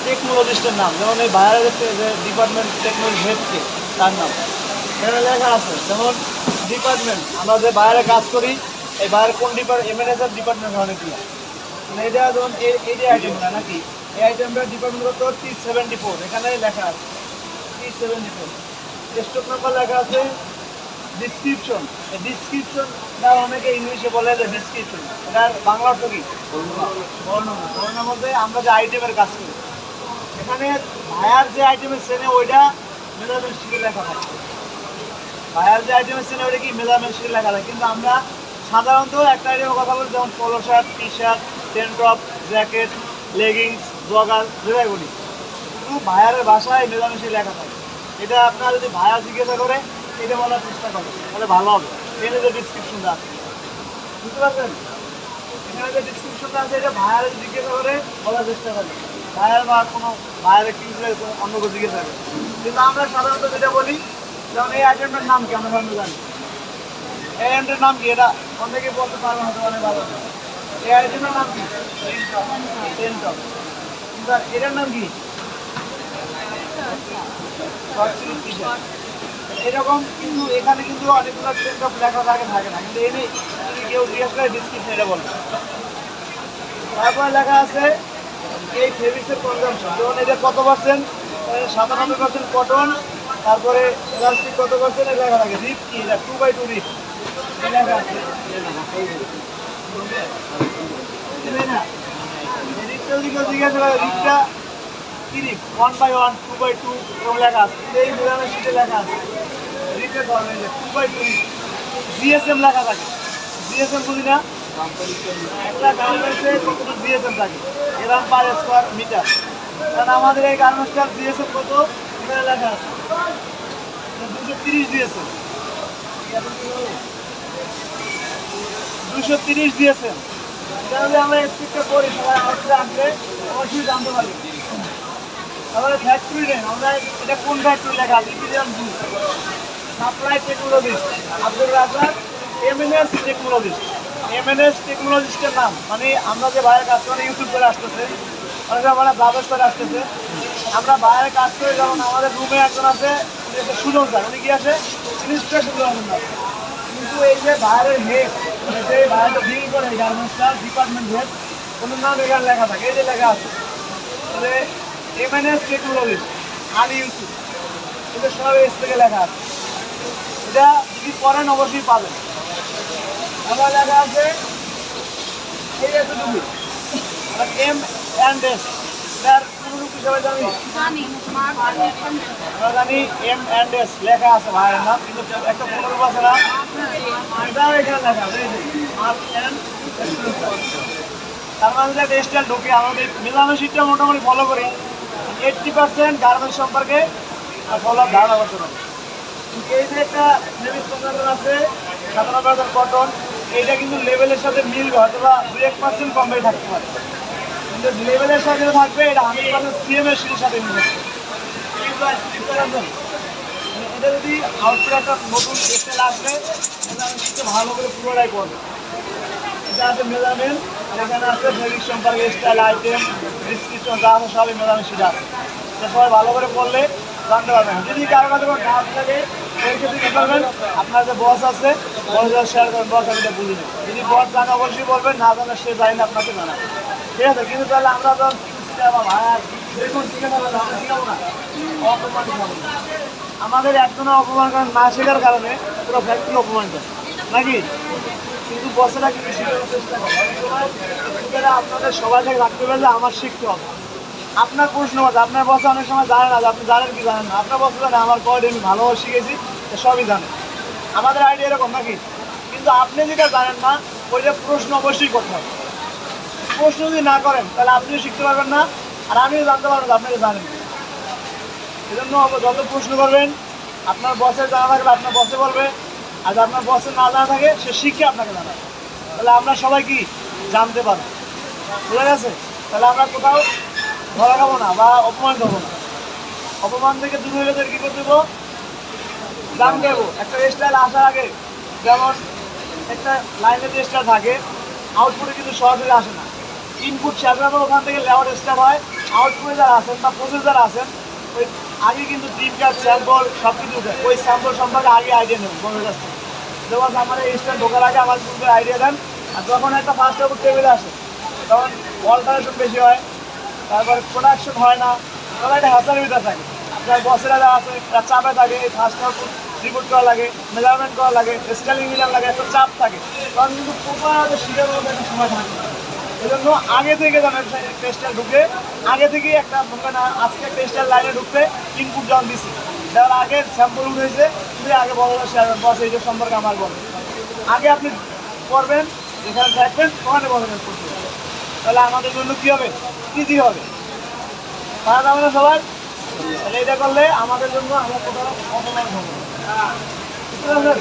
টেকনোলজিস্টের নাম, যেমন এই বাইরের যে ডিপার্টমেন্ট টেকনোলজি হেডকে তার নাম এখানে লেখা আছে। যেমন ডিপার্টমেন্ট, আমরা যে বাইরে কাজ করি, এই বাইরে কোন এমএনএসের ডিপার্টমেন্ট অনেকগুলো, মানে এটা যেমন এই যে আইটেমটা নাকি, এই আইটেমটা ডিপার্টমেন্ট কত T74, এখানে লেখা আছে T74। স্টক নাম্বার লেখা আছে। ডিসক্রিপশন, এই ডিসক্রিপশনটা অনেকে ইংলিশে বলে যে ডিসক্রিপশন, এটার বাংলা অর্থ কি? বর্ণনা। বর্ণনার মধ্যে আমরা যে আইটেমের কাজ করি, এখানে ভায়ার যে আইটেমের শ্রেণী ওইটা মেজারমেন্ট শিটে লেখা থাকে। ভায়ার যে আইটেমের শ্রেণী ওইটা কি মেজারমেন্ট শিটে লেখা থাকে। কিন্তু আমরা সাধারণত একটা আইটেমের কথা বলি, যেমন পলো shirt, T shirt, ten top, jacket, leggings, jogger, যেটাই বলি, কিন্তু ভায়ারের ভাষায় মেজারমেন্ট শিটে লেখা থাকে। এটা আপনারা যদি ভায়া জিজ্ঞাসা করে এটা বলার চেষ্টা করেন, তাহলে ভালো হবে। এখানে যে ডিসক্রিপশনটা আছে, বুঝতে পারছেন? এখানে যে ডিসক্রিপশনটা আছে এটা ভাইয়ারে জিজ্ঞাসা করে বলার চেষ্টা করে, ভাইয়ার বা কোনো ভাইয়ারে কি অন্য কেউ জিজ্ঞাসা করে। কিন্তু আমরা সাধারণত যেটা বলি, যেমন এই আইটেমটার নাম কি আমরা ভালো জানি, এই আইটেমটার নাম কি এটা অনেকে বলতে পারবে হয়তো অনেক ভালো। এই আইটেমটার নাম কি? Ten top. কিন্তু এটার নাম কি? এরকম। কিন্তু এখানে কিন্তু অনেকগুলো টেন টপ লেখা থাকে না, কিন্তু এনে যদি কেউ জিজ্ঞাসা করে ডিসক্রিপশন এটা বলবে। তারপরে লেখা আছে এই ফেব্রিক্সের কনজামশন, যেমন এটা কত পার্সেন্ট, 97% কটন, তারপরে ইলাস্টিক কত পার্সেন্ট লেখা থাকে। রিপ কি, এটা 2/2 রিপ লেখা আছে। রিপটা যদি কেউ জিজ্ঞাসা করে রিপটা কি রিপ, 1/1, 2/2 এরকম লেখা আছে। এই মেজারমেন্ট শিটে লেখা আছে রিপের ধরনের 2/2 রিপ। জিএসএম লেখা থাকে। জিএসএম বুঝি না, একটা গার্মেন্টসে কতটুকু জিএসএম থাকে, গ্রাম পার স্কোয়ার মিটার। কারণ আমাদের এই গার্মেন্টসটার জিএসএম কত এখানে লেখা আছে 230 জিএসএম। 230 জিএসএম। এটা যদি আমরা স্পিডটা করি সবাই আউটপুটে আসলে অবশ্যই জানতে পারবে। তারপরে ফ্যাক্টরি নেন, আমরা এটা কোন ফ্যাক্টরি লেখা আছে, supply technologist Abdur Razzaq, MNS technologist. MNS টেকনোলজিস্টের নাম, মানে আমরা যে বাইরের কাজ করি ইউটিউব করে আসতেছে, অনেকে আমরা ব্রাউজার করে আসতেছে, আমরা বাইরে কাজ করি। যেমন আমাদের রুমে একজন আছে সুজন স্যার, উনি কি আছে ইনস্ট্রাকশন দেওয়ার জন্য। কিন্তু এই যে বাইরের হেড, মানে যে বাইরে ডিল করে গার্মেন্টসটা ডিপার্টমেন্ট হেড, ওনার নাম এখানে লেখা থাকে, এই যে লেখা আছে তাহলে এমএনএস টেকনোলজিস্ট আলী ইউসুফ, এটা সব এস থেকে লেখা আছে। এটা যদি পড়েন অবশ্যই পাবেন। আবার লেখা আছে এই এতটুকু M&S, এটার পুরোটুকু সবাই জানি, আমরা জানি M&S লেখা আছে ভাইয়ের নাম, কিন্তু একটা পুরোটুকু আছে না, এটাও এখানে লেখা আছে। তার মানে যে টেক্সটাইল ঢুকে আমাদের মেজারমেন্ট শিটটা মোটামুটি ফলো করি, 80% গার্মেন্টস সম্পর্কে ফলো ধারণা করতে পারি। এই যে একটা ফেব্রিক্স কনজামশন আছে 97% কটন, এটা কিন্তু লেভেলের সাথে মিলবে, হয়তো বা 2-1% কম বেশি থাকতে পারে, কিন্তু লেভেলের সাথে থাকবে এটা 100% সিএমএর শিটের সাথে মিলবে। এটা যদি আউটপুট একটা নতুন স্টাইল আসবে, মেজারমেন্ট শিটটা ভালো করে পুরোটাই করবে। এটা আছে মেজারমেন্ট, আর এখানে আছে ফেব্রিক্স সম্পর্কে স্টাইল, আইটেম, ডিসক্রিপশন যা আছে সবই মেজারমেন্ট শিট আছে। এটা সবাই ভালো করে পড়লে জানতে পারবেন। যদি কারো কাছে কোনো ডাউট থাকে সেই ক্ষেত্রে কী করবেন, আপনার যে বস আছে বসের শেয়ার করবেন, বস আমি এটা বুঝি না, যদি বস জানে অবশ্যই বলবেন, না জানে সে জানি না আপনাকে জানাবে, ঠিক আছে? কিন্তু তাহলে আমরা যখন ভাইয়ার দেখুন শিখে ফেলে আমরা শিখাবো না, অপমান শিখাবো না। আমাদের একজনের অপমান করেন না শেখার কারণে পুরো ফ্যাক্টরি অপমান করে নাকি, কিন্তু বসেরা কিন্তু শেখানোর চেষ্টা করে। আপনাদের সবাই থেকে রাখতে পারলে আমার শিখতে হবে। আপনার প্রশ্ন আছে, আপনার বসে অনেক সময় জানে না যে আপনি জানেন কি জানেন না, আপনার বসে জানে আমার কয়টা আমি ভালোভাবে শিখেছি, সবই জানে। আমাদের আইডিয়া এরকম নাকি, কিন্তু আপনি যেটা জানেন না ওইটা প্রশ্ন অবশ্যই করতে হবে। প্রশ্ন যদি না করেন তাহলে আপনিও শিখতে পারবেন না, আর আমিও জানতে পারবো না আপনাকে জানেন। এই জন্য যত প্রশ্ন করবেন আপনার বসের জানা থাকলে আপনার বসে বলবে, আর আপনার বসের না জানা থাকে সে শিখে আপনাকে জানাবে, তাহলে আমরা সবাই কি জানতে পারবো। বুঝা গেছে? তাহলে আমরা কোথাও ধরা খাবো না বা অপমান করবো না। অপমান থেকে দূর হয়ে গেলে কী করতে দেবো, জানতে দেবো। একটা স্টাইল আসার আগে যেমন একটা লাইনের যে স্টাইল থাকে আউটপুটে কিন্তু সরাসরি আসে না, ইনপুট শেয়ার করার পর ওখান থেকে লেআউট স্টার্ট হয়। আউটপুটে যারা আছেন বা প্রসেস যারা আছেন ওই আগে কিন্তু টিম কার্ড স্যাম্পল সব কিছু উঠে, ওই স্যাম্পল সম্পর্কে আগে আইডিয়া নেব বন্ধুর কাছ থেকে। যেমন আমার এই স্টার ঢোকার আগে আমার পূর্বে আইডিয়া দেন, আর যখন একটা ফার্স্ট আউট টেবিলে আসে তখন অল্টারেশন বেশি হয়, তারপরে প্রোডাকশন হয় না, তখন একটা হ্যাসার ভিতরে থাকে। আপনার বসেরা যারা আছে তার চাপে থাকে, এই ফার্স্ট আউটপুট রিপোর্ট করা লাগে, মেজারমেন্ট করা লাগে, স্কেলিং মিলার লাগে, একটা চাপ থাকে, তখন কিন্তু প্রপার শিখার মধ্যে একটা সময় থাকে। এই জন্য আগে থেকে যেন টেস্টার ঢুকে আগে থেকেই একটা মনে না আজকে টেস্টার লাইনে ঢুকতে ইনপুট যখন দিচ্ছি যার আগে স্যাম্পল উঠেছে কিন্তু আগে বড় বস এইটার সম্পর্কে আমার বলেন আগে আপনি করবেন, যেখানে থাকবেন ওখানে বলেন করতে হবে। তাহলে আমাদের জন্য কী হবে, ইজি হবে। পারা যাবে না সবার? তাহলে এটা করলে আমাদের জন্য আমরা কোথাও অপমান হবে। বুঝতে পারছেন?